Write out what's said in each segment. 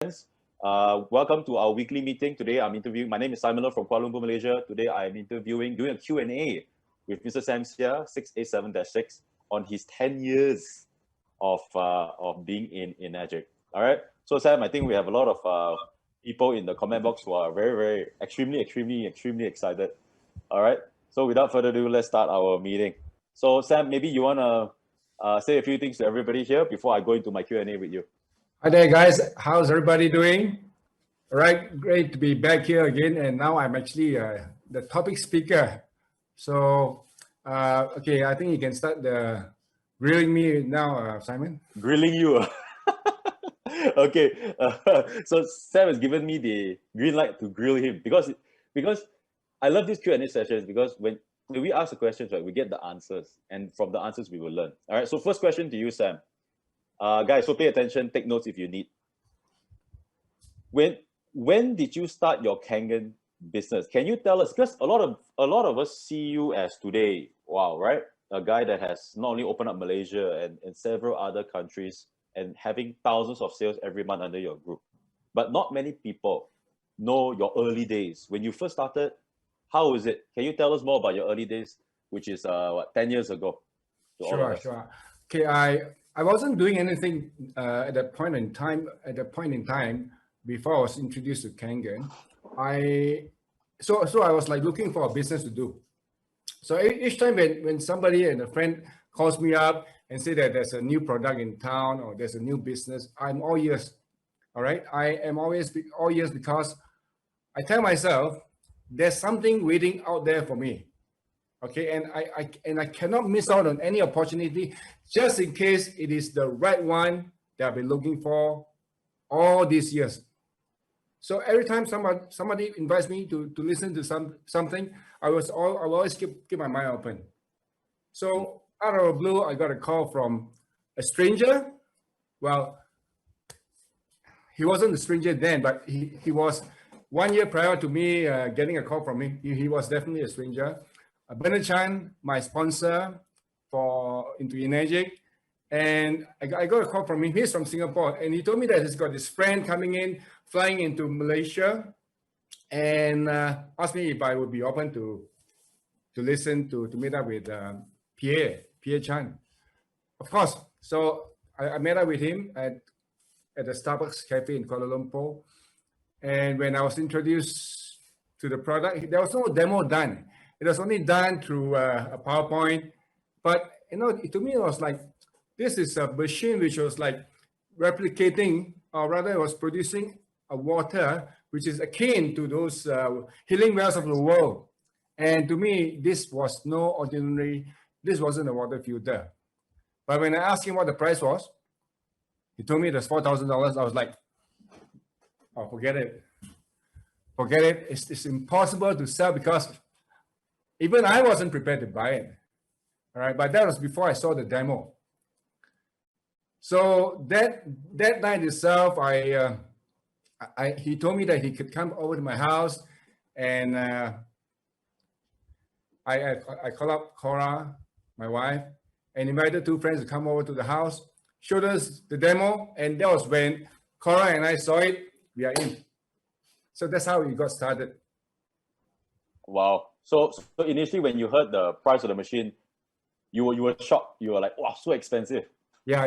Welcome to our weekly meeting. Today I'm interviewing, my name is Simon Loh from Kuala Lumpur, Malaysia. Today I'm doing a Q&A with Mr. Sam Sia, 6A7-6, on his 10 years of being in Magic. All right. So Sam, I think we have a lot of people in the comment box who are very, extremely excited. All right. So without further ado, let's start our meeting. So Sam, maybe you want to say a few things to everybody here before I go into my Q&A with you. Hi there, guys. How's everybody doing? All right, great to be back here again. And now I'm actually the topic speaker. So, okay, I think you can start grilling me now, Simon. Grilling you. Okay. So Sam has given me the green light to grill him because I love these Q&A sessions because when we ask the questions, right, we get the answers, and from the answers we will learn. All right. So first question to you, Sam. Guys, so pay attention, take notes if you need. When did you start your Kangen business? Can you tell us? Because a lot of us see you as today, wow, right? A guy that has not only opened up Malaysia and several other countries and having thousands of sales every month under your group. But not many people know your early days. When you first started, how was it? Can you tell us more about your early days, which is 10 years ago? Sure. Okay, I wasn't doing anything at that point in time. Before I was introduced to Kangen, so I was like looking for a business to do. So each time when somebody and a friend calls me up and say that there's a new product in town or there's a new business, I'm all ears. All right, I am always all ears because I tell myself there's something waiting out there for me. Okay, and I cannot miss out on any opportunity just in case it is the right one that I've been looking for all these years. So every time somebody invites me to listen to something, I will always keep my mind open. So out of the blue, I got a call from a stranger. Well, he wasn't a stranger then, but he was 1 year prior to me getting a call from him. He was definitely a stranger. Bernard Chan, my sponsor into Energic, and I got a call from him. He's from Singapore, and he told me that he's got this friend flying into Malaysia, and asked me if I would be open to listen to meet up with Pierre Chan. Of course. So I met up with him at the Starbucks cafe in Kuala Lumpur, and when I was introduced to the product, there was no demo done. It was only done through a PowerPoint, but to me it was like, this is a machine which was like replicating, or rather it was producing a water which is akin to those healing wells of the world. And to me, this wasn't a water filter. But when I asked him what the price was, he told me it was $4,000. I was like, oh, forget it. It's impossible to sell because even I wasn't prepared to buy it. All right, but that was before I saw the demo. So that night itself, he told me that he could come over to my house, and I called up Cora, my wife, and invited two friends to come over to the house, showed us the demo, and that was when Cora and I saw it. We are in. So that's how we got started. Wow. So initially, when you heard the price of the machine, you were shocked. You were like, "Wow, so expensive." Yeah.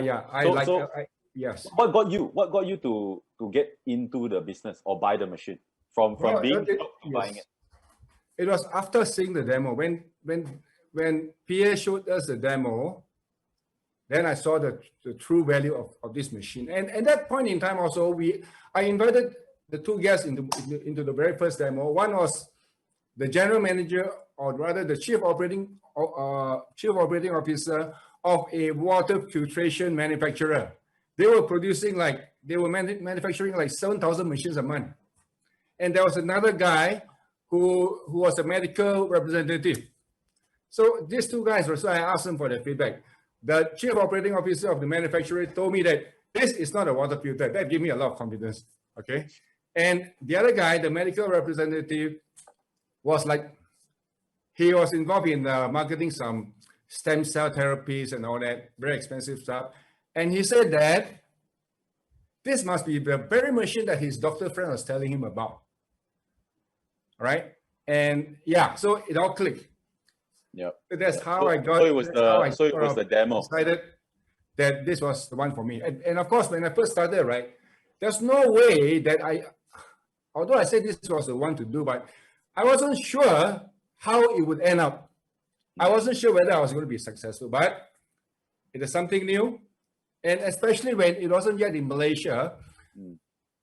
Yes. What got you to get into the business or buy the machine from being shocked to buying it? It was after seeing the demo. When Pierre showed us the demo, then I saw the true value of this machine. And at that point in time, also I invited the two guests into the very first demo. One was the general manager, or rather the chief operating officer of a water filtration manufacturer. They were manufacturing like 7,000 machines a month. And there was another guy who was a medical representative. So these two guys, so I asked them for their feedback. The chief operating officer of the manufacturer told me that this is not a water filter. That gave me a lot of confidence. Okay. And the other guy, the medical representative, was like, he was involved in marketing some stem cell therapies and all that very expensive stuff. And he said that this must be the very machine that his doctor friend was telling him about. All right. And yeah, so it all clicked. Yeah. That's how I got. So it was the demo. Decided that this was the one for me. And of course, when I first started, right, there's no way that although I said this was the one to do, but I wasn't sure how it would end up. I wasn't sure whether I was going to be successful, but it is something new. And especially when it wasn't yet in Malaysia,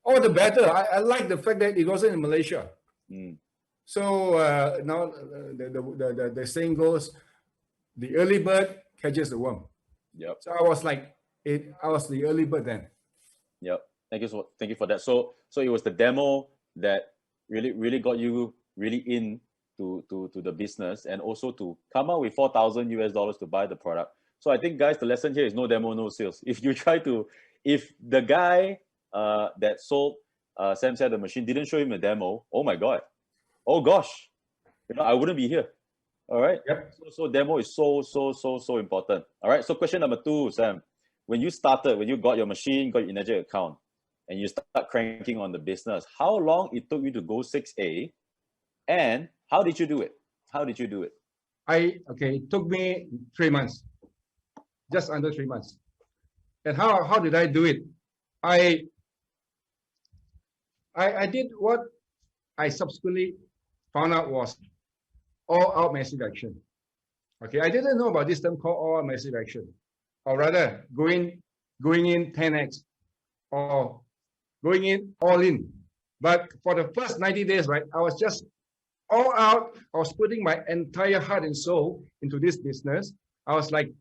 all the better. I like the fact that it wasn't in Malaysia. So now the saying goes, the early bird catches the worm. Yep. So I was like, I was the early bird then. Yep. Thank you for that. So it was the demo that really got you really in to the business, and also to come out with $4,000 to buy the product. So I think, guys, the lesson here is no demo, no sales. If the guy that sold Sam Sia the machine didn't show him a demo, oh my God, oh gosh, I wouldn't be here. All right. Yep. So demo is so important. All right. So question number 2, Sam, when you got your machine, got your Energy account, and you start cranking on the business, how long it took you to go 6A, and how did you do it? It took me 3 months, just under 3 months. And how did I do it? I did what I subsequently found out was all-out massive action. Okay, I didn't know about this term called all-out massive action, or rather going in 10x or going in all in. But for the first 90 days, right, I was just all out. I was putting my entire heart and soul into this business. I was like,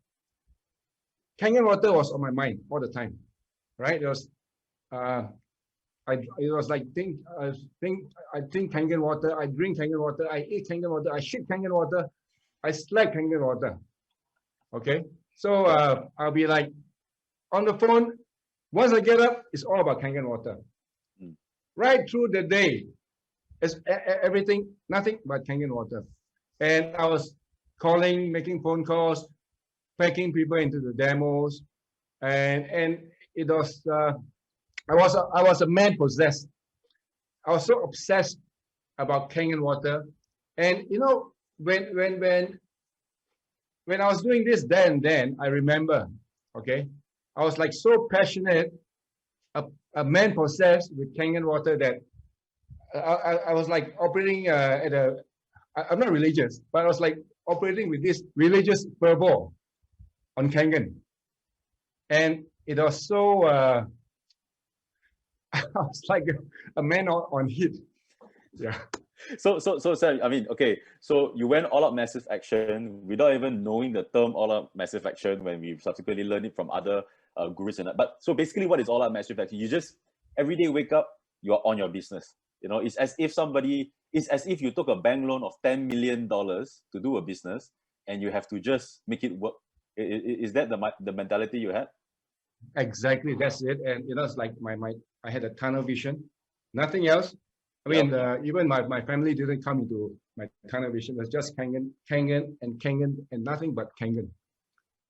Kangen water was on my mind all the time, right? It was, I think Kangen water. I drink Kangen water. I eat Kangen water. I shit Kangen water. I slack Kangen water. Okay, so I'll be like on the phone. Once I get up, it's all about Kangen water. Right through the day, it's everything, nothing but Kangen water. And I was calling, making phone calls, packing people into the demos, and it was I was a man possessed. I was so obsessed about Kangen water, and when I was doing this then I remember, okay, I was like so passionate, a man possessed with Kangen water, that I was like operating I'm not religious, but I was like operating with this religious fervor on Kangen. And it was so, I was like a man on heat. Yeah. So Sam, I mean, okay, so you went all out massive action without even knowing the term all out massive action, when we subsequently learned it from other gurus and that. But so basically, what is all out massive action? You just every day wake up, you're on your business. It's as if you took a bank loan of $10 million to do a business, and you have to just make it work. Is that the mentality you had? Exactly, that's it. And it's like I had a tunnel vision, nothing else. I mean, even my family didn't come into my tunnel vision. It was just Kangen, and nothing but Kangen.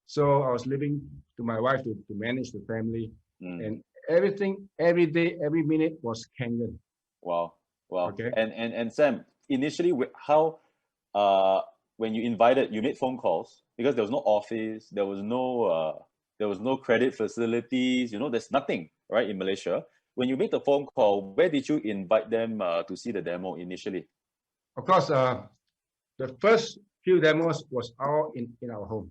So I was living to my wife to manage the family, and everything, every day, every minute was Kangen. Wow. Okay. And Sam, initially, how when you made phone calls, because there was no office, there was no credit facilities, there's nothing, right, in Malaysia. When you made the phone call, where did you invite them to see the demo initially? Of course, the first few demos was all in our home.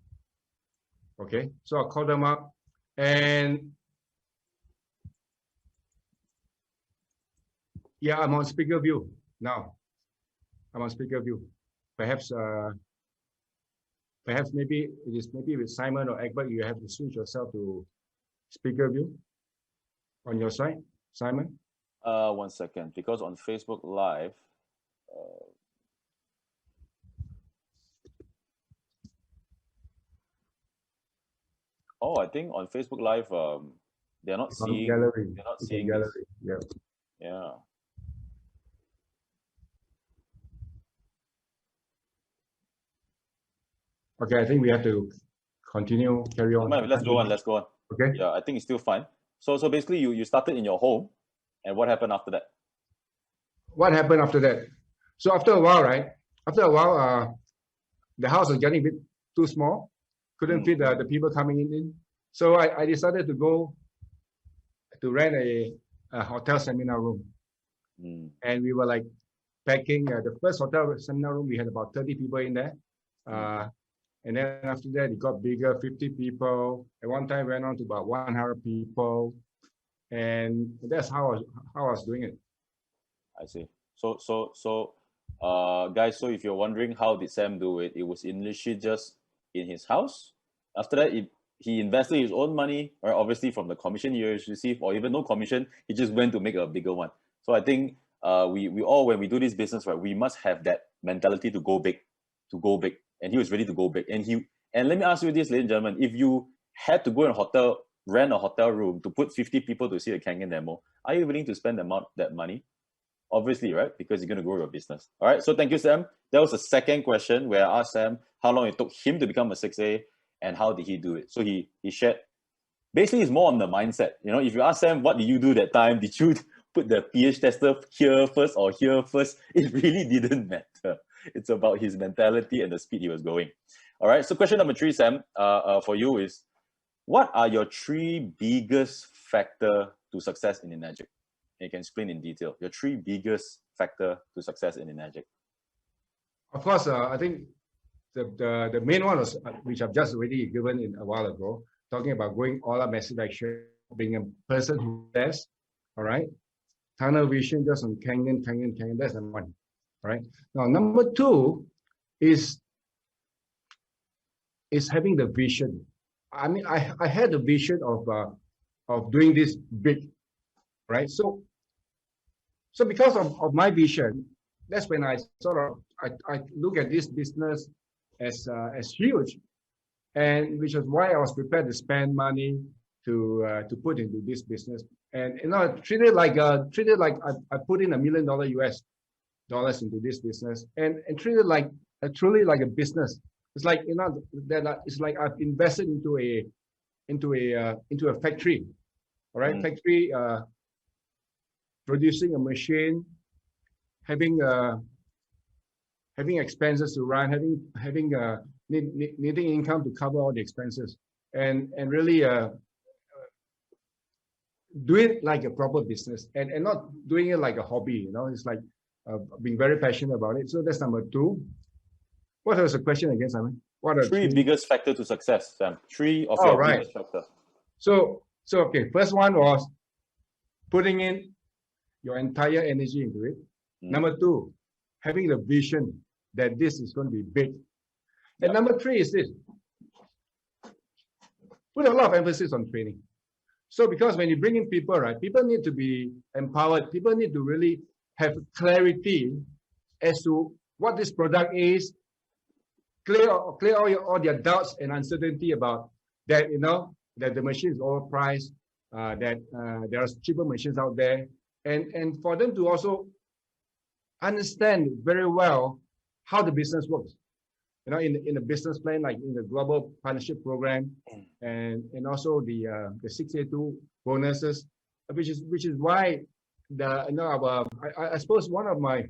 Okay, so I called them up, and yeah, I'm on speaker view now. I'm on speaker view. Perhaps maybe with Simon or Egbert, you have to switch yourself to speaker view on your side, Simon. 1 second, because on Facebook Live, I think on Facebook Live, they're not seeing gallery. They're not seeing gallery. This. Yeah. Yeah. Okay, I think we have to carry on. Let's go on. Okay. Yeah, I think it's still fine. So basically, you started in your home, and what happened after that? What happened after that? So after a while, right? After a while, the house was getting a bit too small, couldn't fit the people coming in. So I decided to go to rent a hotel seminar room. And we were like packing the first hotel seminar room. We had about 30 people in there. And then after that, it got bigger, 50 people. At one time, went on to about 100 people. And that's how I was doing it. I see. So, guys, so if you're wondering how did Sam do it, it was initially just in his house. After that, he invested his own money, or obviously from the commission he received, or even no commission, he just went to make a bigger one. So I think we all, when we do this business, right, we must have that mentality to go big, and he was ready to go big. And let me ask you this, ladies and gentlemen, if you had to go in a hotel, rent a hotel room to put 50 people to see a Kangen demo, are you willing to spend that money? Obviously, right? Because you're going to grow your business. All right. So thank you, Sam. That was the second question where I asked Sam how long it took him to become a 6A and how did he do it. So he shared. Basically, it's more on the mindset. You know, if you ask Sam, what did you do that time? Did you put the pH tester here first or here first? It really didn't matter. It's about his mentality and the speed he was going. All right. So question number 3, Sam, for you is, what are your 3 biggest factor to success in Enagic? You can explain in detail your 3 biggest factor to success in Enagic. Of course, I think the main one was, which I've just already given in a while ago, talking about going all out massive action, being a person who does, all right? Tunnel vision just on Kangen, that's number 1, all right? Now, number 2 is having the vision. I mean, I had the vision of doing this big, right? So because of my vision, that's when I I look at this business as huge, and which is why I was prepared to spend money to put into this business, and treat it like I put in $1 million US dollars into this business, and treat it like truly like a business. It's like it's like I've invested into a factory, all right, factory. Producing a machine, having expenses to run, having needing income to cover all the expenses, and really do it like a proper business, and not doing it like a hobby. It's like being very passionate about it. So that's number 2. What was the question again, Simon? What are 3 biggest factor to success, Sam? 3 of your biggest factor. So okay, first one was putting in your entire energy into it. Number 2, having the vision that this is going to be big. And number 3 is this: put a lot of emphasis on training. So because when you bring in people, right, people need to be empowered. People need to really have clarity as to what this product is. Clear all their doubts and uncertainty about that. That the machine is overpriced. That there are cheaper machines out there. And for them to also understand very well how the business works, in the business plan, like in the global partnership program, and also the 6A2 bonuses, which is why I suppose one of my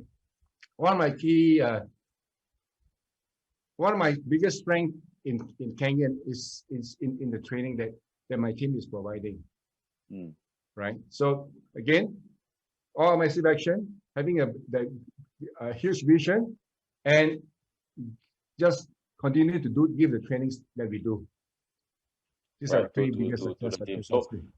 biggest strength in Kangen is in the training that my team is providing, right? So again, all massive action, having a huge vision, and just continue to give the trainings that we do. These are 3 biggest success factors.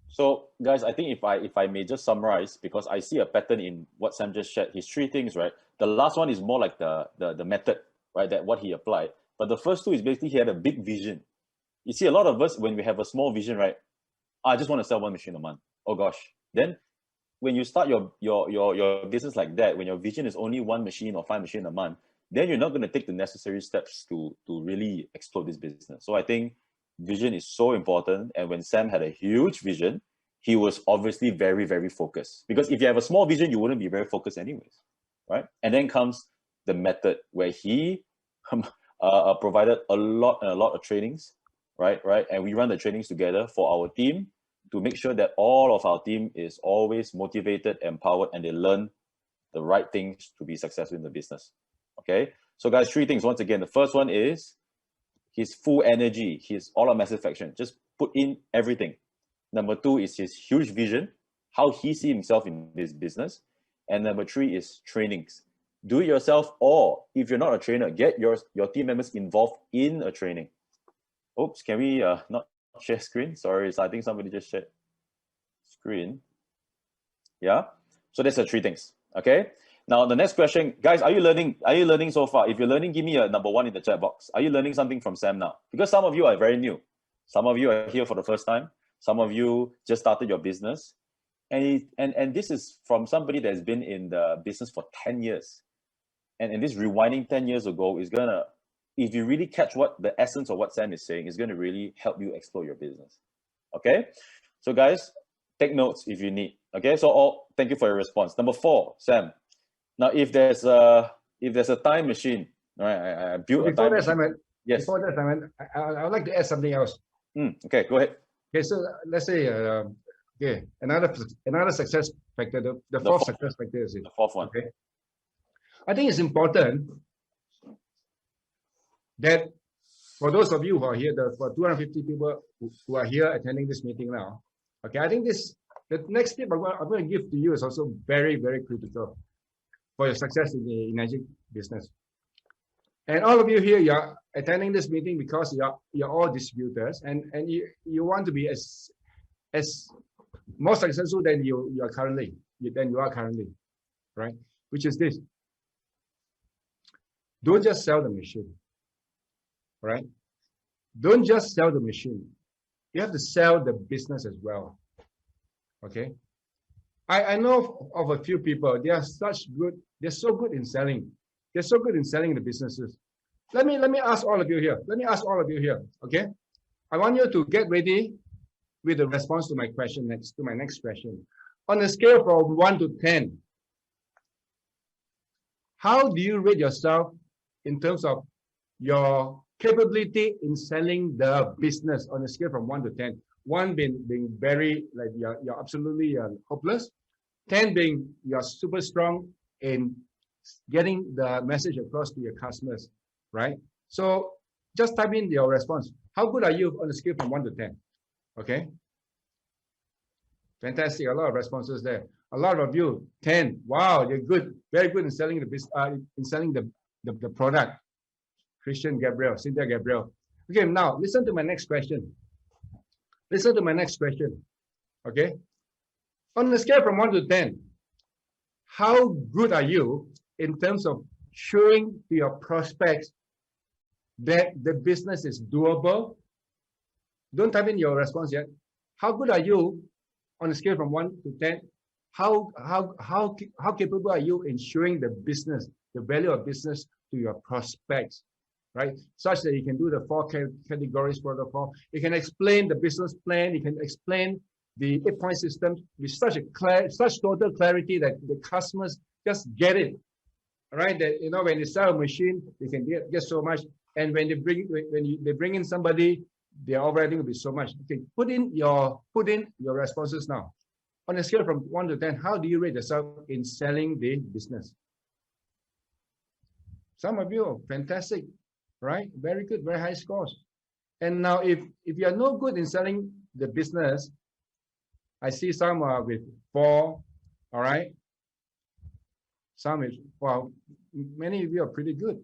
So guys, I think if I may just summarize, because I see a pattern in what Sam just shared. His 3 things, right? The last one is more like the method, right? That what he applied. But the first 2 is basically he had a big vision. You see, a lot of us, when we have a small vision, right? I just want to sell 1 machine a month. Oh gosh. Then when you start your business like that, when your vision is only 1 machine or 5 machines a month, then you're not going to take the necessary steps to really explode this business. So I think vision is so important. And when Sam had a huge vision, he was obviously very, very focused. Because if you have a small vision, you wouldn't be very focused anyways, right? And then comes the method, where he provided a lot of trainings, right? And we run the trainings together for our team. to make sure that all of our team is always motivated, empowered, and they learn the right things to be successful in the business. Okay, so guys, 3 things. Once again, the first one is his full energy, his all out massive action. Just put in everything. Number 2 is his huge vision, how he sees himself in this business. And number 3 is trainings. Do it yourself, or if you're not a trainer, get your team members involved in a training. Oops, can we not share screen? Sorry, I think somebody just shared screen. Yeah, so that's the 3 things. Okay, now the next question, guys, are you learning so far? If you're learning, give me a number 1 in the chat box. Are you learning something from Sam now? Because some of you are very new, some of you are here for the first time, some of you just started your business, and this is from somebody that's been in the business for 10 years. And this rewinding 10 years ago is gonna, if you really catch what the essence of what Sam is saying, is gonna really help you explore your business. Okay, so guys, take notes if you need. Okay, so thank you for your response. Number 4, Sam. Now, if there's a time machine, right? I built a time machine. Simon, yes. Before that, Simon, I would like to add something else. Okay, go ahead. Okay, so let's say, another success factor. The 4th success factor is it. The 4th one. Okay. I think it's important that for those of you who are here, for 250 people who are here attending this meeting now, okay, I think the next tip I'm going to give to you is also very, very critical for your success in the energy business. And all of you here, you're attending this meeting because you're all distributors, and you want to be as more successful than you are currently, right? Which is this. Don't just sell the machine, right? Don't just sell the machine. You have to sell the business as well. Okay. I know of a few people, they're so good in selling. They're so good in selling the businesses. Let me ask all of you here. Okay. I want you to get ready with the response to my next question. On a scale from 1 to 10, how do you rate yourself in terms of your capability in selling the business on a scale from 1 to 10? 1 being very, like, you're absolutely hopeless. 10 being you're super strong in getting the message across to your customers, right? So just type in your response. How good are you on a scale from 1 to 10? Okay. Fantastic. A lot of responses there. A lot of you, 10. Wow, you're good. Very good in selling the business, in selling the product. Christian Gabriel, Cynthia Gabriel. Okay, now listen to my next question. Okay. On a scale from 1 to 10, how good are you in terms of showing to your prospects that the business is doable? Don't type in your response yet. How good are you on a scale from 1 to 10? How capable are you in showing the business, the value of business to your prospects, right? Such that you can do the 4 categories protocol. You can explain the business plan. You can explain the 8-point system with such total clarity that the customers just get it. All right, that when you sell a machine, you can get so much, and when they bring in somebody, their overriding will be so much. Okay, put in your responses now. On a scale from 1 to 10, how do you rate yourself in selling the business? Some of you, fantastic, right? Very good, very high scores. And now, if you are no good in selling the business, I see some with 4, all right? Some is, well, many of you are pretty good,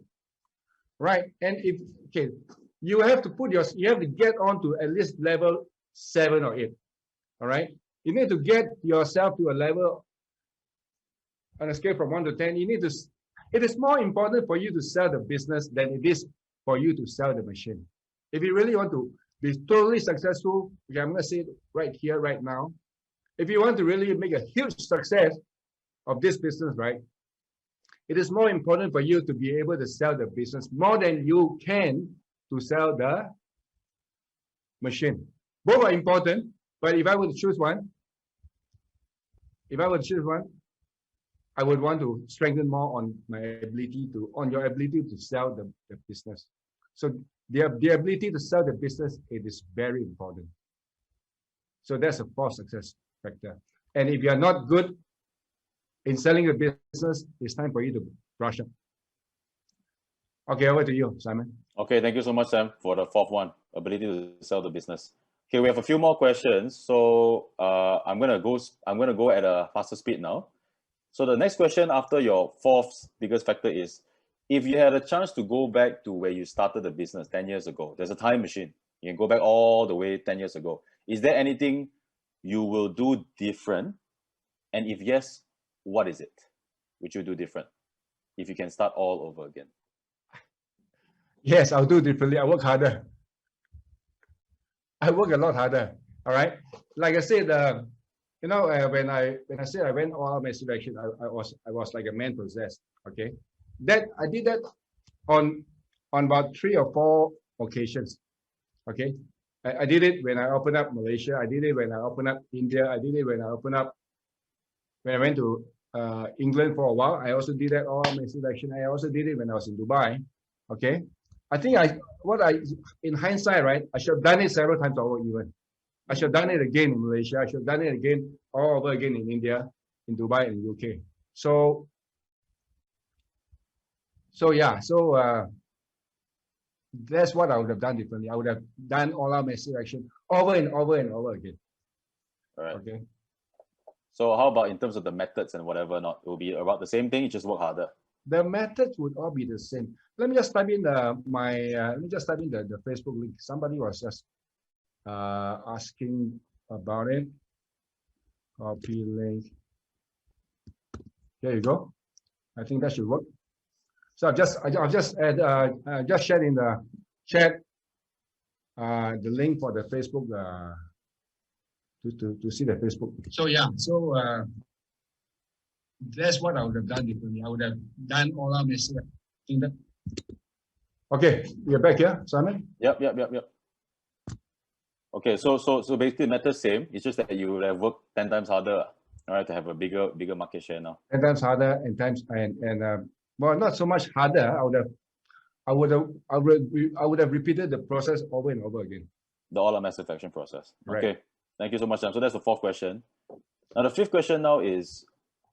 right? And you have to get on to at least level 7 or 8, all right? You need to get yourself to a level on a scale from 1 to 10. It is more important for you to sell the business than it is for you to sell the machine. If you really want to be totally successful, okay, I'm going to say it right here, right now. If you want to really make a huge success of this business, right? It is more important for you to be able to sell the business more than you can to sell the machine. Both are important, but if I were to choose one, I would want to strengthen more on your ability to sell the business. So the ability to sell the business, it is very important. So that's a fourth success factor. And if you are not good in selling a business, it's time for you to brush up. Okay, over to you, Simon. Okay, thank you so much, Sam, for the fourth one, ability to sell the business. Okay, we have a few more questions, so I'm gonna go at a faster speed now. So the next question after your fourth biggest factor is, if you had a chance to go back to where you started the business 10 years ago, there's a time machine. You can go back all the way 10 years ago. Is there anything you will do different? And if yes, what is it? Would you do different if you can start all over again? Yes, I'll do differently. I work harder. I work a lot harder. All right. Like I said, you know, when I said I went all out massive action, I was like a man possessed. Okay. That I did that on about 3 or 4 occasions. Okay. I did it when I opened up Malaysia. I did it when I opened up India. I did it when I went to England for a while. I also did that all massive action. I also did it when I was in Dubai. Okay. I think in hindsight, right, I should have done it several times over even. I should have done it again in Malaysia. I should have done it again all over again in India, in Dubai, and UK. So yeah, that's what I would have done differently. I would have done all our massive action over and over and over again. All right. Okay. So how about in terms of the methods and whatever not? It will be about the same thing, you just work harder. The methods would all be the same. Let me just type in the Facebook link. Somebody was just asking about it. Copy link. There you go. I think that should work. So I've just shared in the chat the link for the Facebook to see the Facebook. So yeah, that's what I would have done differently. I would have done all our message. Okay, we're back here, Simon. Yep. Okay, so basically matter same. It's just that you would have worked 10 times harder, all right, to have a bigger market share now. 10 times harder well, not so much harder. I would have repeated the process over and over again. The all or massive action process. Right. Okay, thank you so much, Sam. So that's the fourth question. Now the fifth question now is,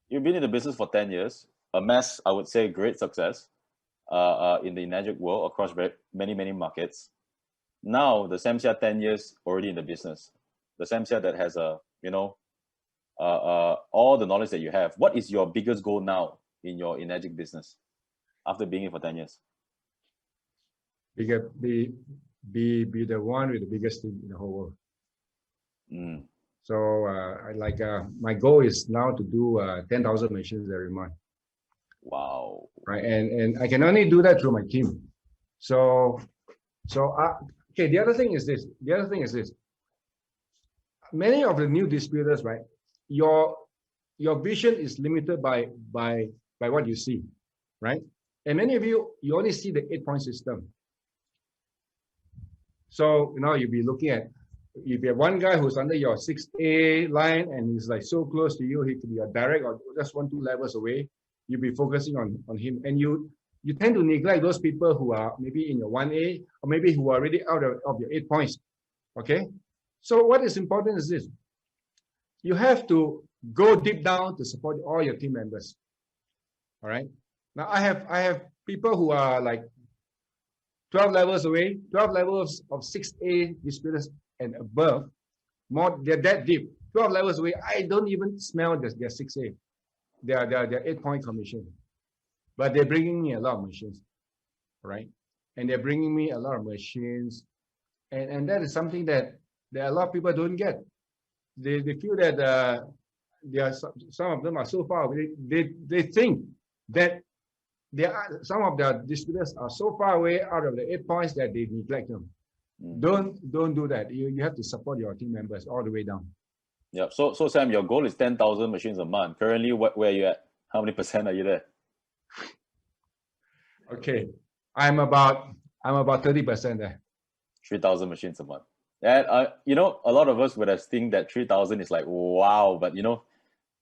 you've been in the business for 10 years, amassed, I would say, great success in the Enagic world across many markets. Now, the Sam Sia 10 years already in the business, the Sam Sia that has all the knowledge that you have. What is your biggest goal now in your Enagic business after being in for 10 years? Be the one with the biggest team in the whole world. Mm. So my goal is now to do 10,000 machines every month. Wow. Right, and I can only do that through my team. So okay. The other thing is this. Many of the new distributors, right? Your vision is limited by what you see, right? And many of you only see the 8-point system. So you'll be looking at, if you have one guy who's under your 6A line and he's like so close to you, he could be a direct or just 1-2 levels away. You'll be focusing on him, and you tend to neglect those people who are maybe in your 1A or maybe who are already out of your 8 points. Okay, so what is important is this: you have to go deep down to support all your team members. All right. Now I have people who are like 12 levels away, 12 levels of 6A distributors and above. They're that deep. 12 levels away, I don't even smell their 6A. Their 8-point commission, but they're bringing me a lot of machines, right? And they're bringing me a lot of machines, and that is something that a lot of people don't get. They feel that some of them are so far away. They think that some of the distributors are so far away out of the 8 points that they neglect them. Don't do that. You have to support your team members all the way down. Yeah. So Sam, your goal is 10,000 machines a month. Currently, where are you at? How many percent are you there? Okay, I'm about 30% there. 3,000 machines a month. And a lot of us would have think that 3,000 is like wow, but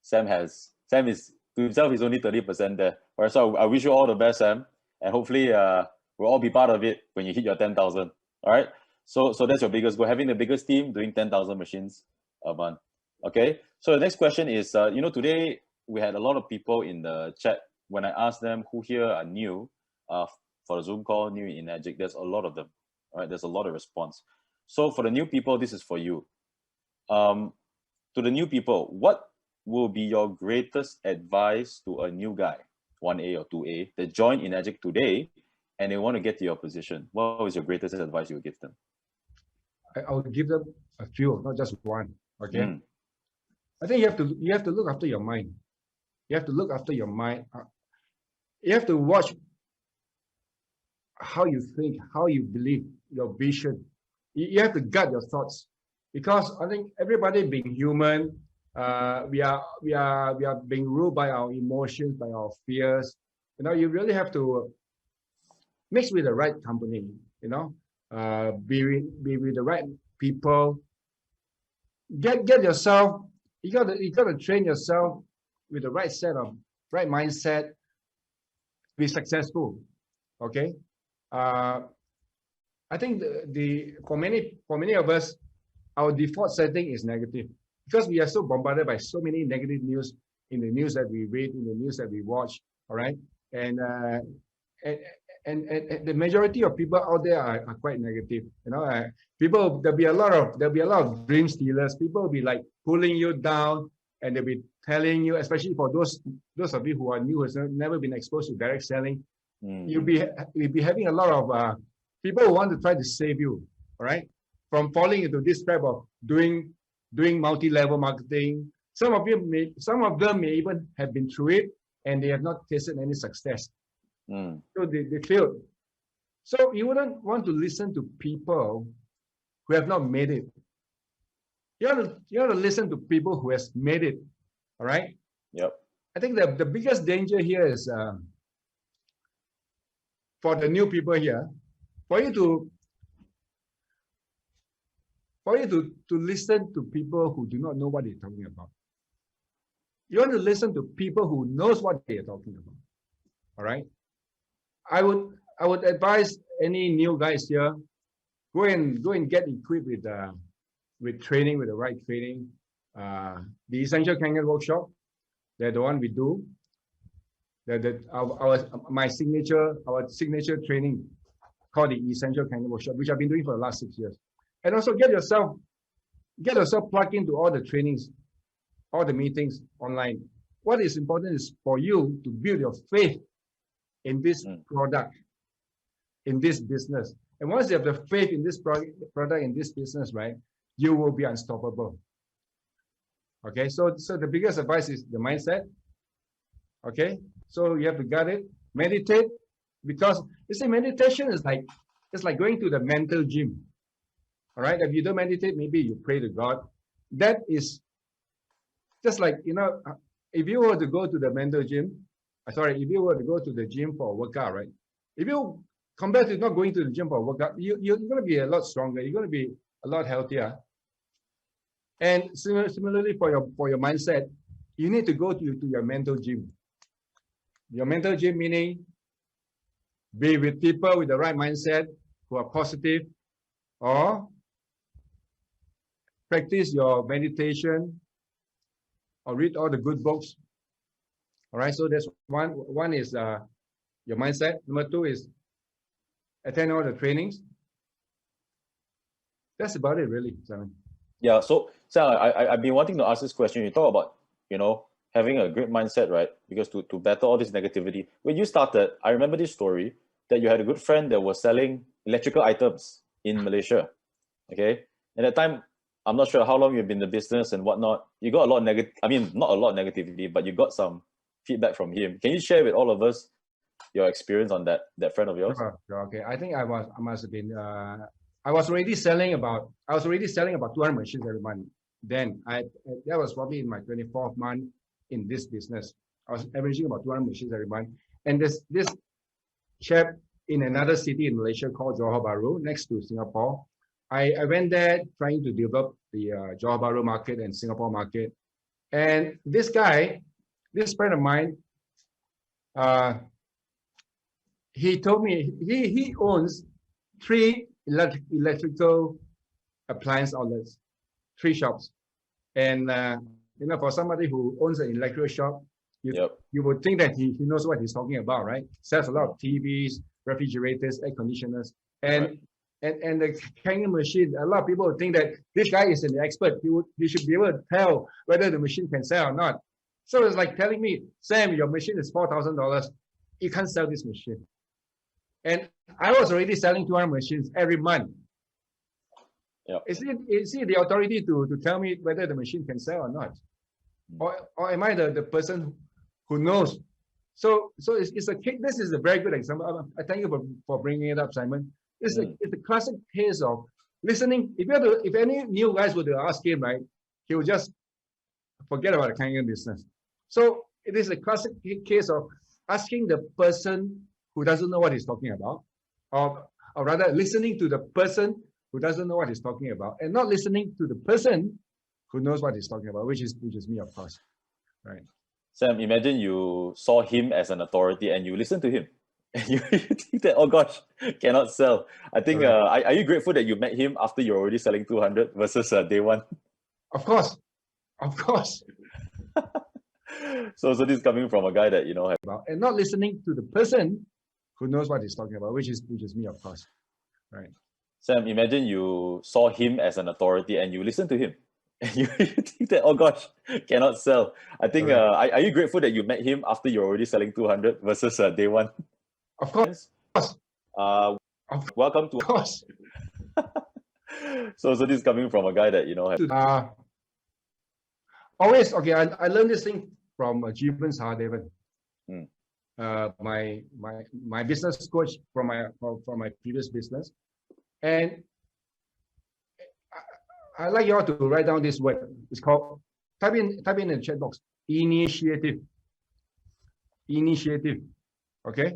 Sam is to himself is only 30% there. All right, so I wish you all the best, Sam, and hopefully we'll all be part of it when you hit your 10,000. All right. So that's your biggest goal, having the biggest team, doing 10,000 machines a month. Okay. So the next question is, today we had a lot of people in the chat. When I asked them who here are new for the Zoom call, new in Enagic, there's a lot of them. All right. There's a lot of response. So for the new people, this is for you. To the new people, what will be your greatest advice to a new guy, 1A or 2A, that joined Enagic today and they want to get to your position? What is your greatest advice you would give them? I would give them a few, not just one. Okay. I think you have to look after your mind. You have to look after your mind. You have to watch how you think, how you believe, your vision. You have to guard your thoughts, because I think everybody being human, we are being ruled by our emotions, by our fears. You really have to mix with the right company. Be with the right people. Get yourself. You gotta train yourself with the right mindset. Be successful. Okay. I think for many of us, our default setting is negative, because we are so bombarded by so many negative news in the news that we read, in the news that we watch. All right, and the majority of people out there are quite negative. People, there'll be a lot of dream stealers. People will be like pulling you down, and they'll be telling you, especially for those of you who are new, who has never been exposed to direct selling, you'll be having a lot of people who want to try to save you, all right, from falling into this trap of doing multi-level marketing. Some of them may even have been through it, and they have not tasted any success. So they failed. So you wouldn't want to listen to people who have not made it. You want to listen to people who has made it. All right. Yep. I think the biggest danger here is for the new people here, for you to listen to people who do not know what they're talking about. You want to listen to people who knows what they're talking about. All right. I would advise any new guys here, go and get equipped with training, with the right training. The Essential Kangen workshop, they're the one we do. Our signature training called the Essential Kangen workshop, which I've been doing for the last 6 years. And also get yourself plugged into all the trainings, all the meetings online. What is important is for you to build your faith in this product, in this business. And once you have the faith in this product, in this business, right, you will be unstoppable. Okay, so the biggest advice is the mindset. Okay, so you have to guard it. Meditate, because you see, meditation is like, it's like going to the mental gym. All right, if you don't meditate, maybe you pray to God. That is just like, if you were to go to the mental gym, if you were to go to the gym for a workout, right? If you compare to not going to the gym for a workout, you're going to be a lot stronger. You're going to be a lot healthier. And similarly for your mindset, you need to go to your mental gym. Your mental gym meaning be with people with the right mindset who are positive, or practice your meditation, or read all the good books. All right, so that's one is your mindset. Number two is attend all the trainings. That's about it, really, Simon. Yeah, so Sam, I've been wanting to ask this question. You talk about, having a great mindset, right? Because to battle all this negativity. When you started, I remember this story that you had a good friend that was selling electrical items in Malaysia. Okay, and at that time, I'm not sure how long you've been in the business and whatnot. You got a lot of not a lot of negativity, but you got some feedback from him. Can you share with all of us your experience on that friend of yours? Sure, okay. I think I must have been I was already selling about 200 machines every month. Then that was probably in my 24th month in this business. I was averaging about 200 machines every month. And this chap in another city in Malaysia called Johor Bahru, next to Singapore, I went there trying to develop the Johor Bahru market and Singapore market. And this guy, this friend of mine, he told me he owns 3 electrical appliance outlets, 3 shops. And for somebody who owns an electrical shop, Yep. you would think that he knows what he's talking about, right? Sells a lot of TVs, refrigerators, air conditioners, and and the Kangen machine. A lot of people would think that this guy is an expert. He should be able to tell whether the machine can sell or not. So it's like telling me, Sam, your machine is $4,000. You can't sell this machine. And I was already selling 200 machines every month. Yep. Is it the authority to tell me whether the machine can sell or not? Or am I the person who knows? So it's a case. This is a very good example. I thank you for bringing it up, Simon. It's a classic case of listening. If any new guys were to ask him, right, he would just forget about the Kangen business. So it is a classic case of asking the person who doesn't know what he's talking about, or rather listening to the person who doesn't know what he's talking about, and not listening to the person who knows what he's talking about, which is me, of course, right? Sam, imagine you saw him as an authority and you listen to him. And you think that, oh gosh, cannot sell. I think, are you grateful that you met him after you're already selling 200 versus day one? Of course. So this is coming from a guy that, and not listening to the person who knows what he's talking about, which is me, of course, right? Sam, imagine you saw him as an authority and you listen to him. And you think that, oh gosh, cannot sell. I think, are you grateful that you met him after you're already selling 200 versus day one? Of course. Welcome to. Of course. So this is coming from a guy that, always, okay, I learned this thing from Jeevan Sahadevan, my business coach from my previous business. And I like you all to write down this word. It's called, type in the chat box, initiative. Initiative. Okay?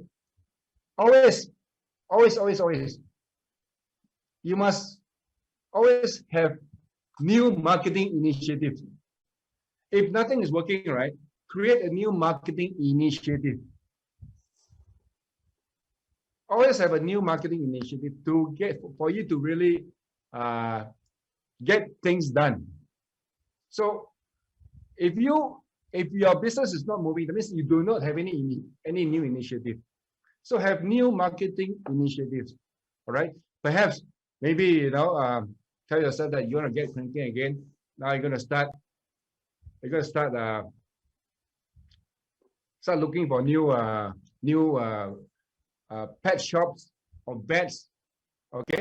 Always. You must always have new marketing initiatives. If nothing is working right, create a new marketing initiative. Always have a new marketing initiative for you to really get things done. So if your business is not moving, that means you do not have any new initiative. So have new marketing initiatives. All right. Perhaps maybe tell yourself that you want to get cranking again. Now you're gonna start looking for new pet shops or vets. Okay,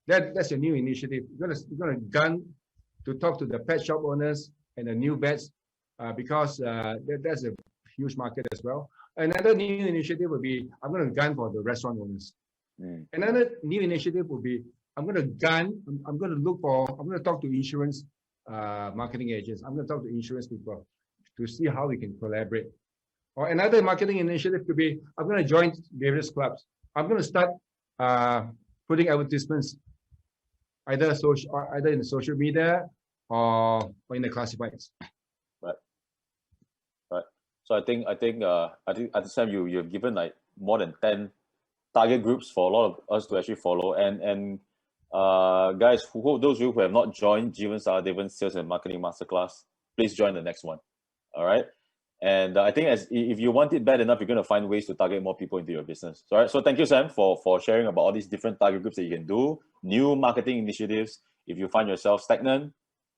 that's your new initiative. You're gonna gun to talk to the pet shop owners and the new vets because that's a huge market as well. Another new initiative would be I'm gonna gun for the restaurant owners. Another new initiative would be I'm gonna talk to insurance marketing agents. I'm gonna talk to insurance people to see how we can collaborate. Or another marketing initiative could be I'm gonna join various clubs. I'm gonna start putting advertisements either in social media or in the classifieds. Right. So I think at the time you've given like more than 10 target groups for a lot of us to actually follow. And guys, those of you who have not joined Jeevan Sahadevan Sales and Marketing Masterclass, please join the next one. All right. And I think if you want it bad enough, you're going to find ways to target more people into your business. All right. So thank you, Sam, for sharing about all these different target groups that you can do, new marketing initiatives. If you find yourself stagnant,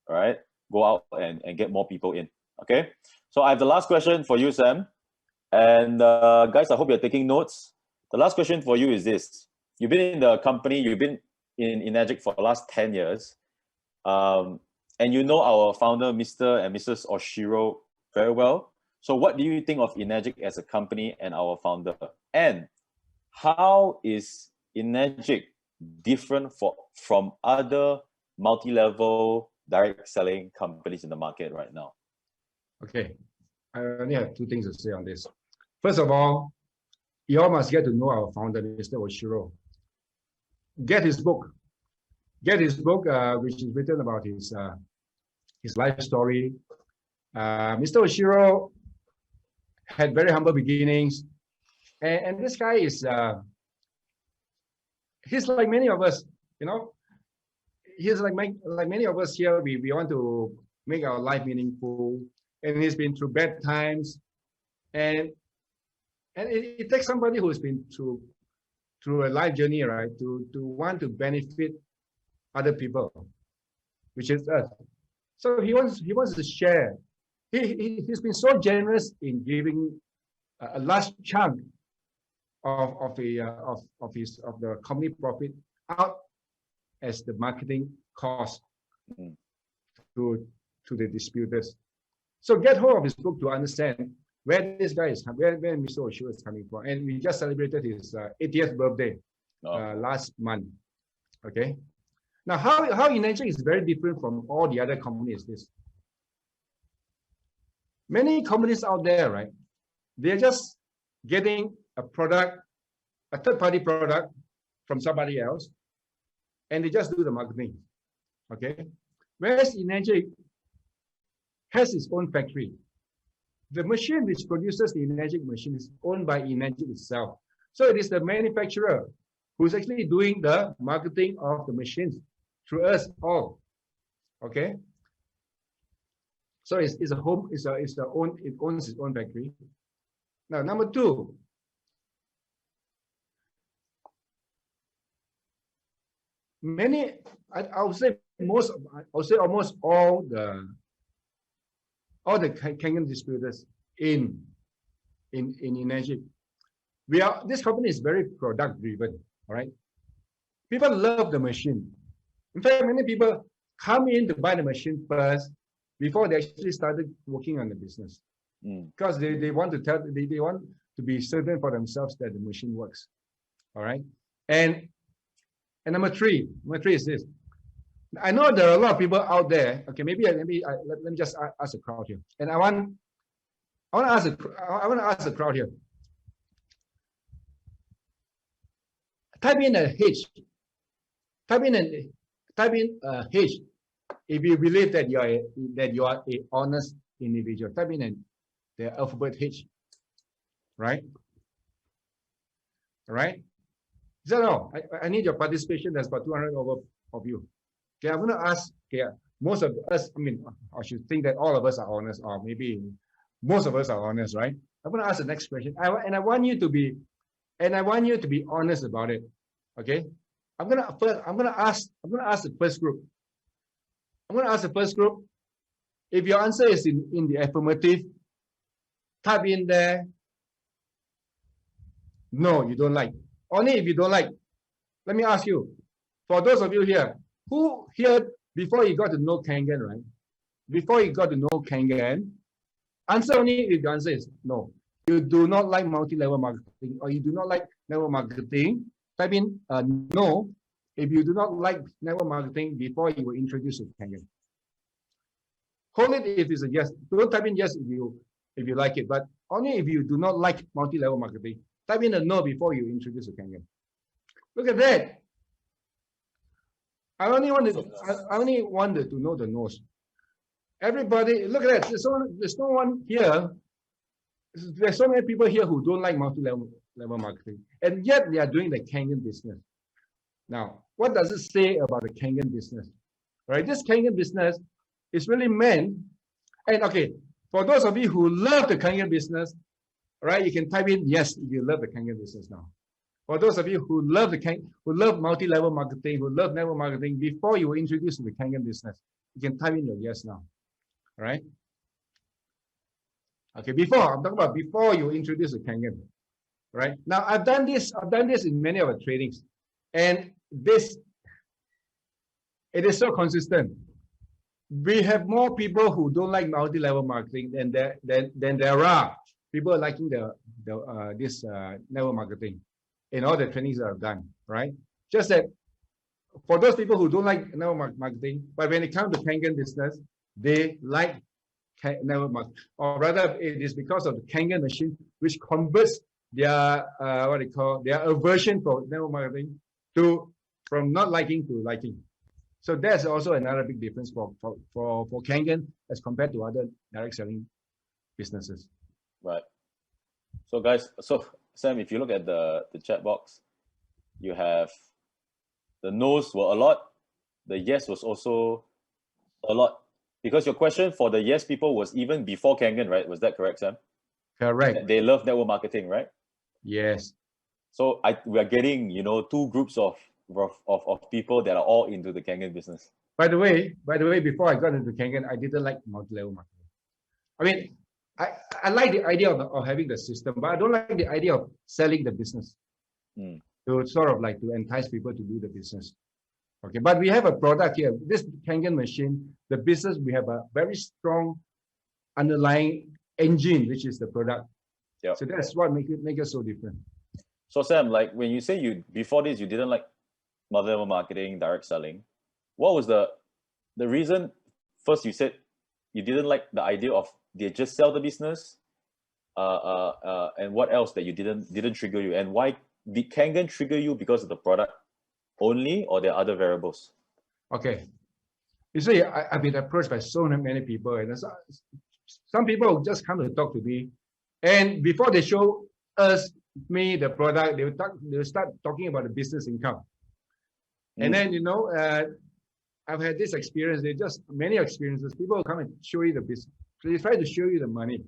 all right, go out and get more people in. Okay. So I have the last question for you, Sam. And guys, I hope you're taking notes. The last question for you is this. You've been in the company, you've been in Enagic for the last 10 years. And you know our founder, Mr. and Mrs. Oshiro, very well. So what do you think of Enagic as a company and our founder? And how is Enagic different from other multi-level direct selling companies in the market right now? Okay, I only have two things to say on this. First of all, you all must get to know our founder, Mr. Oshiro. Get his book, which is written about his life story. Mr. Oshiro had very humble beginnings, and this guy is he's like many of us, He's like many of us here. We want to make our life meaningful. And he's been through bad times, and it takes somebody who's been through a life journey, right, to want to benefit other people, which is us. So he wants to share. He's been so generous in giving a large chunk of the company profit out as the marketing cost to the distributors. So get hold of his book to understand where this guy is, where Mr. Oshio is coming from. And we just celebrated his 80th birthday last month. Okay. Now, how Enagic is very different from all the other companies. Many companies out there, right? They're just getting a product, a third-party product from somebody else, and they just do the marketing. Okay. Whereas Enagic has its own factory. The machine which produces the Enagic machine is owned by Enagic itself. So it is the manufacturer who's actually doing the marketing of the machines through us all. Okay. So it's a home, it owns its own factory. Now, number two, I would say almost all the Kangen distributors in Enagic. This company is very product driven, all right? People love the machine. In fact, many people come in to buy the machine first before they actually started working on the business. Because they want to be certain for themselves that the machine works. All right. And number three is this. I know there are a lot of people out there. Okay, let me just ask the crowd here. And I want to ask the crowd here. Type in a H. Type in a H if you believe that you are a honest individual. Type in the alphabet H. Right? All right? So no, I need your participation. There's about 200 of you. Okay, I'm going to ask. Okay, most of us. I mean, I should think that all of us are honest, or maybe most of us are honest, right? I'm going to ask the next question, and I want you to be honest about it. Okay, I'm going to ask the first group. I'm going to ask the first group. If your answer is in the affirmative, type in there. No, you don't like. Only if you don't like. Let me ask you, for those of you here, who here before you got to know Kangen, right? Before you got to know Kangen, answer only if the answer is no. You do not like multi-level marketing, or you do not like network marketing. Type in no if you do not like network marketing before you were introduced to Kangen. Hold it if it's a yes. Don't type in yes if you like it, but only if you do not like multi-level marketing. Type in a no before you introduce to Kangen. Look at that. I only wanted to know the no's. Everybody, look at that. There's no one here. There's so many people here who don't like multi-level marketing, and yet they are doing the Kangen business. Now, what does it say about the Kangen business? Right, this Kangen business is really meant. And okay, for those of you who love the Kangen business, right, you can type in yes if you love the Kangen business now. For those of you who love who love multi-level marketing, who love network marketing before you were introduced to the Kangen business, you can type in your yes now. All right. Okay, I'm talking about before you introduce the Kangen. Right. Now I've done this in many of our trainings, and it is so consistent. We have more people who don't like multi-level marketing than there are people liking this network marketing in all the trainings that I've done, right? Just that for those people who don't like network marketing, but when it comes to Kangen business, they like network marketing, or rather, it is because of the Kangen machine which converts their their aversion for network marketing from not liking to liking. So that's also another big difference for Kangen as compared to other direct selling businesses. Right. So guys, Sam, if you look at the chat box, you have the no's were a lot, the yes was also a lot. Because your question for the yes people was even before Kangen, right? Was that correct, Sam? Correct. They love network marketing, right? Yes. So we are getting, two groups of people that are all into the Kangen business. By the way, before I got into Kangen, I didn't like multi-level marketing. I mean, I like the idea of having the system, but I don't like the idea of selling the business to sort of like to entice people to do the business. Okay, but we have a product here. This Kangen machine, the business, we have a very strong underlying engine, which is the product. Yep. So that's what make us so different. So Sam, like when you say before this you didn't like multi-level marketing, direct selling, what was the reason? First, you said you didn't like the idea of they just sell the business, and what else that you didn't trigger you, and why did Kangen trigger you because of the product only, or there are other variables? Okay, you see, I've been approached by so many people, and some people just come to talk to me, and before they show me the product, they'll start talking about the business income, and then I've had this experience. Many experiences. People will come and show you the business. So they try to show you the money,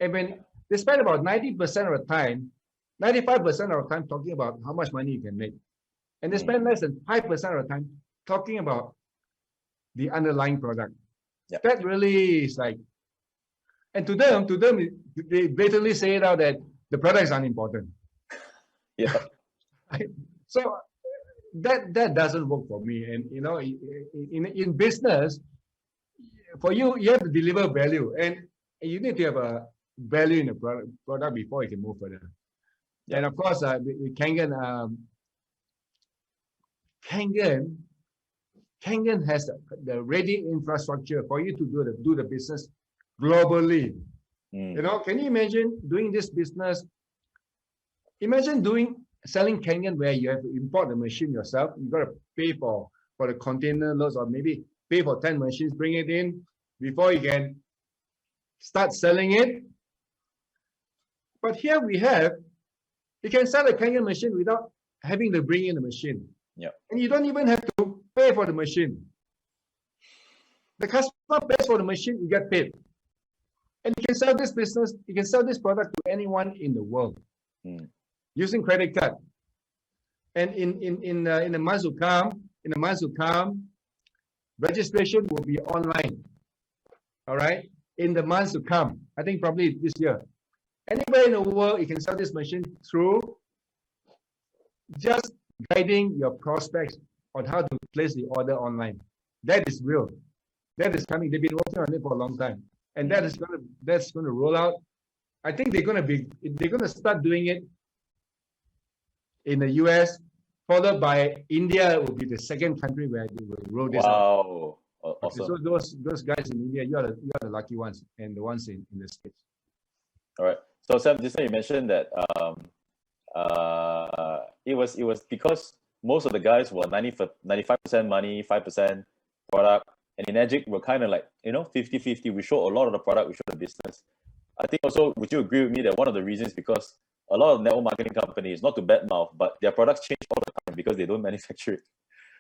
and when they spend about 90% of the time, 95% of the time talking about how much money you can make, and they spend less than 5% of the time talking about the underlying product. Yep. That really is like, and to them, they blatantly say it out that the product is unimportant. Yeah. So that doesn't work for me. And in business, for you have to deliver value, and you need to have a value in the product before you can move further. Yep. And of course, with Kangen, Kangen has the ready infrastructure for you to do the business globally. Can you imagine doing this business? Imagine selling Kangen where you have to import the machine yourself. You got to pay for the container loads, or maybe pay for 10 machines, bring it in before you can start selling it. But here you can sell a Kangen machine without having to bring in the machine. Yeah. And you don't even have to pay for the machine. The customer pays for the machine, you get paid. And you can sell this business, you can sell this product to anyone in the world using credit card. And in the months to come, registration will be online. All right? In the months to come, I think probably this year. Anywhere in the world, you can sell this machine through just guiding your prospects on how to place the order online. That is real. That is coming. They've been working on it for a long time, and that's going to roll out. I think they're going to start doing it in the US, followed by India. Will be the second country where they will roll this out. Wow, awesome. Okay, so those guys in India, you are the lucky ones, and the ones in the States. All right. So Sam, just now you mentioned that it was because most of the guys were 95% money, 5% product, and in Enagic we're kind of like 50-50. We show a lot of the product, we show the business. I think also, would you agree with me that one of the reasons because a lot of network marketing companies, not to badmouth, but their products change all the time because they don't manufacture it.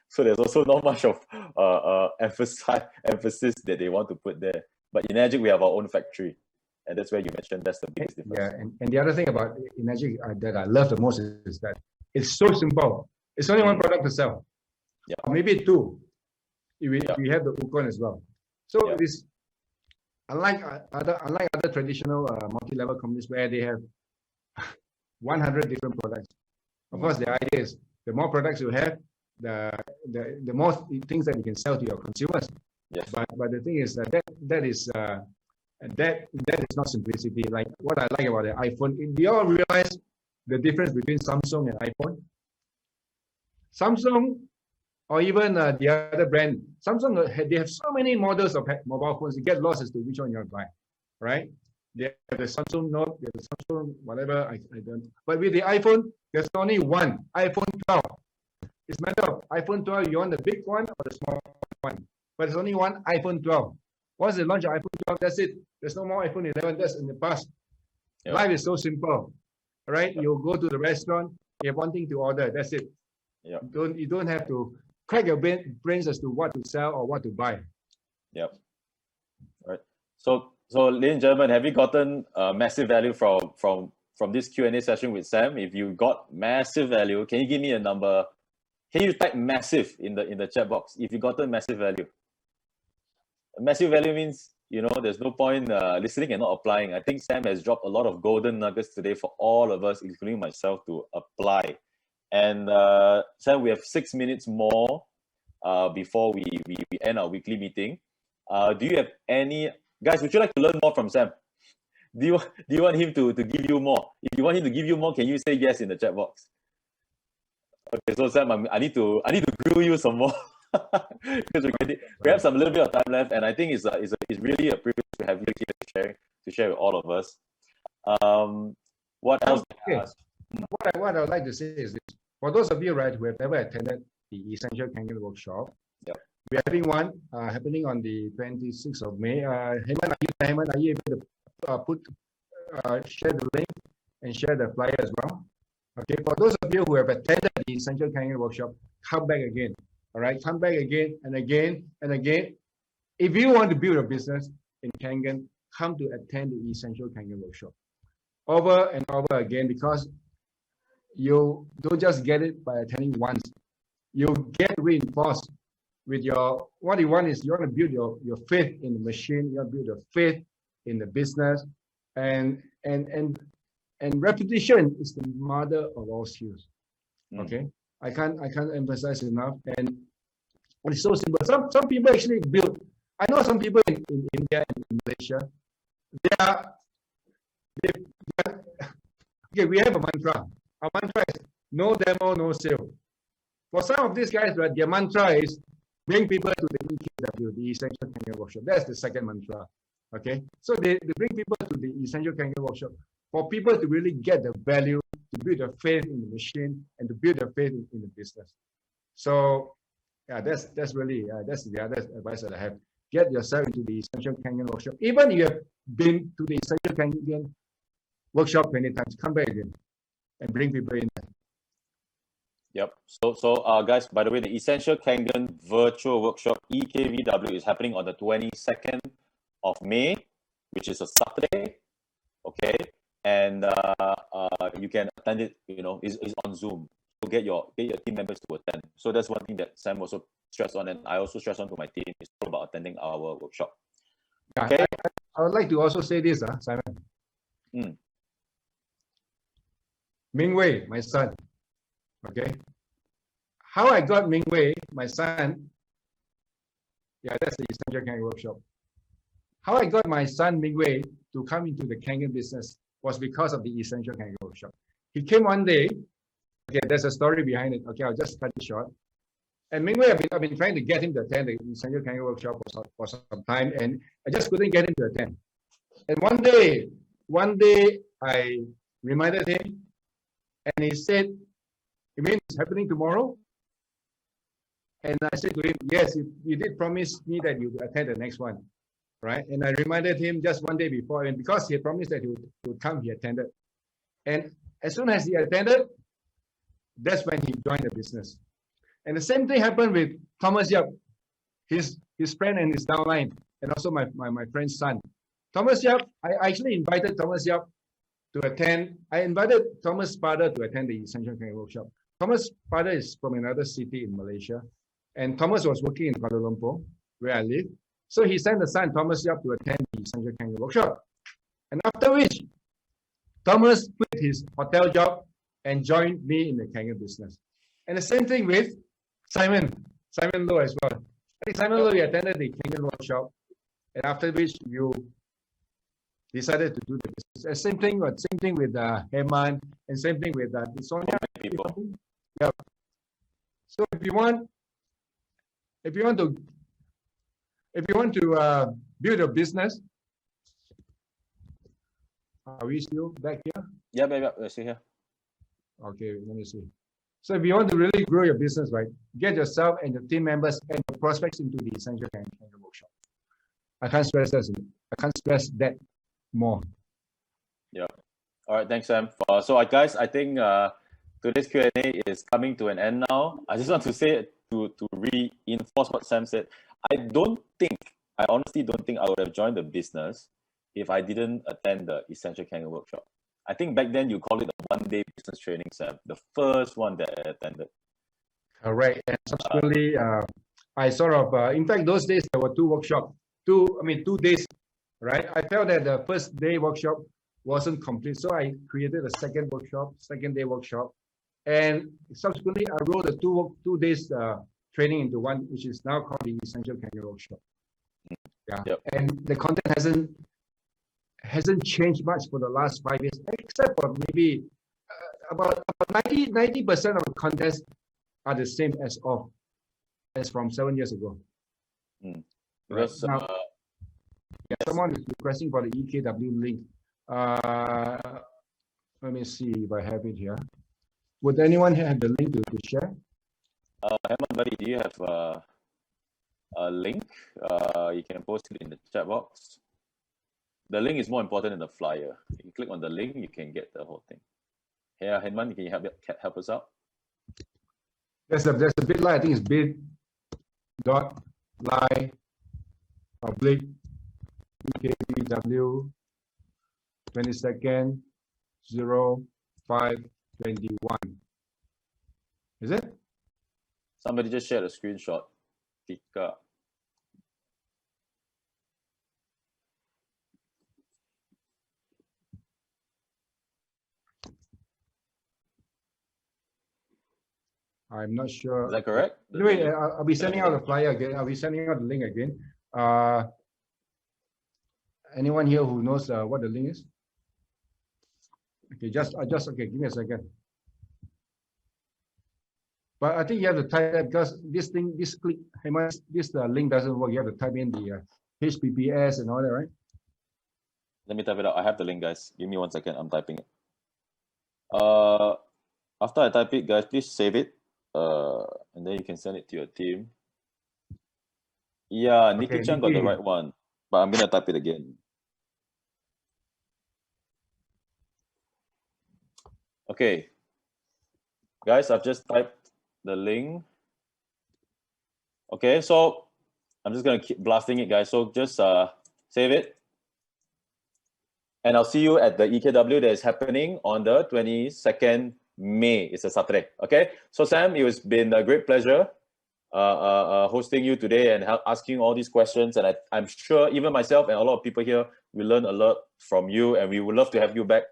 So there's also not much of emphasis that they want to put there. But in Enagic we have our own factory. And that's where you mentioned that's the biggest difference. Yeah, and the other thing about Enagic that I love the most is that it's so simple. It's only one product to sell. Yeah. Or maybe two. We have the Ukon as well. So it is unlike other traditional multi-level companies where they have 100 different products. Of course, the idea is the more products you have, the more things that you can sell to your consumers. Yes. But the thing is that is not simplicity. Like what I like about the iPhone, do you all realize the difference between Samsung and iPhone? Samsung, or even the other brand, Samsung, they have so many models of mobile phones. You get lost as to which one you want to buy, right? They have the Samsung Note, they have the Samsung whatever. I don't. But with the iPhone, there's only one, iPhone 12. It's a matter of iPhone 12. You want the big one or the small one? But there's only one iPhone 12. Once they launch iPhone 12, that's it. There's no more iPhone 11. That's in the past. Yep. Life is so simple, right? Yep. You go to the restaurant, you have one thing to order. That's it. Yep. You don't have to crack your brains as to what to sell or what to buy. Yep. So, ladies and gentlemen, have you gotten massive value from this Q&A session with Sam? If you got massive value, can you give me a number? Can you type massive in the chat box if you gotten massive value? Massive value means, there's no point listening and not applying. I think Sam has dropped a lot of golden nuggets today for all of us, including myself, to apply. And Sam, we have 6 minutes more before we end our weekly meeting. Do you have any... Guys, would you like to learn more from Sam? Do you want him to give you more? If you want him to give you more, can you say yes in the chat box? Okay, so Sam, I need to grill you some more because we have some little bit of time left, and I think it's really a privilege to have you here to share with all of us. What else? Okay. What I would like to say is this: for those of you who have never attended the Essential Kangen workshop, we're having one happening on the 26th of May. Heyman, are you able to share the link and share the flyer as well? Okay, for those of you who have attended the Essential Kangen workshop, come back again. All right, come back again and again and again. If you want to build a business in Kangen, come to attend the Essential Kangen workshop over and over again, because you don't just get it by attending once. You get reinforced with what you want is you want to build your faith in the machine, you want to build your faith in the business, and repetition is the mother of all skills. Okay, I can't emphasize enough, and it's so simple. Some people actually build. I know some people in India and in Malaysia. Okay, we have a mantra. Our mantra is no demo, no sale. For some of these guys, their mantra is bring people to the EKW, the Essential Kangen workshop. That's the second mantra. Okay, so they bring people to the Essential Kangen workshop for people to really get the value, to build their faith in the machine, and to build their faith in the business. So yeah, that's really that's the other advice that I have. Get yourself into the Essential Kangen workshop. Even if you have been to the Essential Kangen workshop many times, come back again and bring people in there. Yep. So guys, by the way, the Essential Kangen virtual workshop EKVW is happening on the 22nd of May, which is a Saturday. Okay, and you can attend it. Is on Zoom. So get your team members to attend. So that's one thing that Sam also stressed on, and I also stress on to my team. It's all about attending our workshop. Okay. I would like to also say this, Simon. Ming Wei, my son. Okay. How I got Ming Wei, my son. Yeah, that's the Essential Kangen workshop. How I got my son Ming Wei to come into the Kangen business was because of the Essential Kangen workshop. He came one day. Okay, there's a story behind it. Okay, I'll just cut it short. And Ming Wei, I've been trying to get him to attend the Essential Kangen workshop for some time, and I just couldn't get him to attend. And one day I reminded him, and he said, "You mean it's happening tomorrow?" And I said to him, "Yes, you did promise me that you would attend the next one, right?" And I reminded him just one day before, and because he had promised that he would come, he attended. And as soon as he attended, that's when he joined the business. And the same thing happened with Thomas Yap, his friend and his downline, and also my friend's son. Thomas Yap, I actually invited Thomas Yap to attend. I invited Thomas' father to attend the Essential Kangen workshop. Thomas' father is from another city in Malaysia, and Thomas was working in Kuala Lumpur, where I live. So he sent the son, Thomas Yap, to attend the Essential Kangen workshop. And after which, Thomas quit his hotel job and joined me in the Kangen business. And the same thing with Simon Loh as well. I think Simon Loh, you attended the Kangen workshop, and after which you decided to do the business. Same thing with Heyman, and same thing with Sonia. People. Yeah. So if you want to build a business, are we still back here? Yeah, we're still here. Okay, let me see. So if you want to really grow your business, right, get yourself and your team members and your prospects into the Essential Kangen workshop. I can't stress that more. Yeah. All right, thanks, Sam. So, guys, I think today's Q&A is coming to an end now. I just want to say to reinforce what Sam said. I don't think I honestly don't think I would have joined the business if I didn't attend the Essential Kangen workshop. I think back then you call it a one-day business training, Sam, the first one that I attended. Correct. And subsequently, I sort of, in fact, those days there were two workshops, 2 days, right? I felt that the first day workshop wasn't complete, so I created a second workshop, second day workshop, and subsequently I wrote a 2 days training into one, which is now called the Essential Kangen workshop. Yeah, Yep. and the content hasn't changed much for the last 5 years, except for maybe about 90% of the contents are the same as from 7 years ago. Because right. Now, someone is requesting for the EKW link. Let me see if I have it here. Would anyone have the link to share? Herman, buddy, do you have a link? You can post it in the chat box. The link is more important than the flyer. You click on the link, you can get the whole thing. Yeah, Herman, can you help us out? There's a bit.ly, I think it's bit.ly public EKW 22nd 0521. Is it? Somebody just shared a screenshot. Tika. I'm not sure. Is that correct? Anyway, I'll be sending out the flyer again. I'll be sending out the link again. Anyone here who knows what the link is? Okay, okay, give me a second. But I think you have to type that because this link doesn't work. You have to type in the HTTPS and all that, right? Let me type it out. I have the link, guys. Give me 1 second. I'm typing it. After I type it, guys, please save it. And then you can send it to your team. Yeah, Nikki Chan got the right one, but I'm gonna type it again. Okay, guys, I've just typed the link. Okay, so I'm just gonna keep blasting it, guys. So just save it, and I'll see you at the EKW that is happening on the 22nd May. It's a Saturday. Okay, so Sam, it has been a great pleasure hosting you today and asking all these questions, and I'm sure even myself and a lot of people here, we learned a lot from you, and we would love to have you back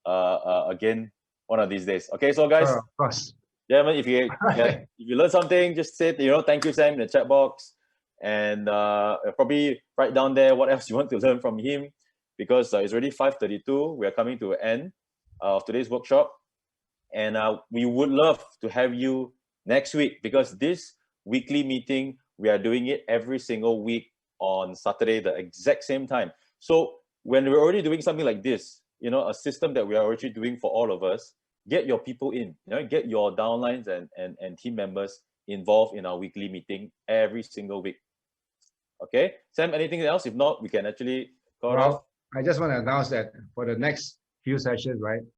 again one of these days. Okay, so guys, of course. Yeah, if you learn something, just say thank you, Sam, in the chat box, and probably write down there what else you want to learn from him, because it's already 5:32. We are coming to an end of today's workshop, and we would love to have you next week, because this weekly meeting, we are doing it every single week on Saturday, the exact same time. So when we're already doing something like this, a system that we are already doing for all of us, get your people in, get your downlines and team members involved in our weekly meeting every single week. Okay, Sam, anything else? If not, we can actually call off. I just want to announce that for the next few sessions, right,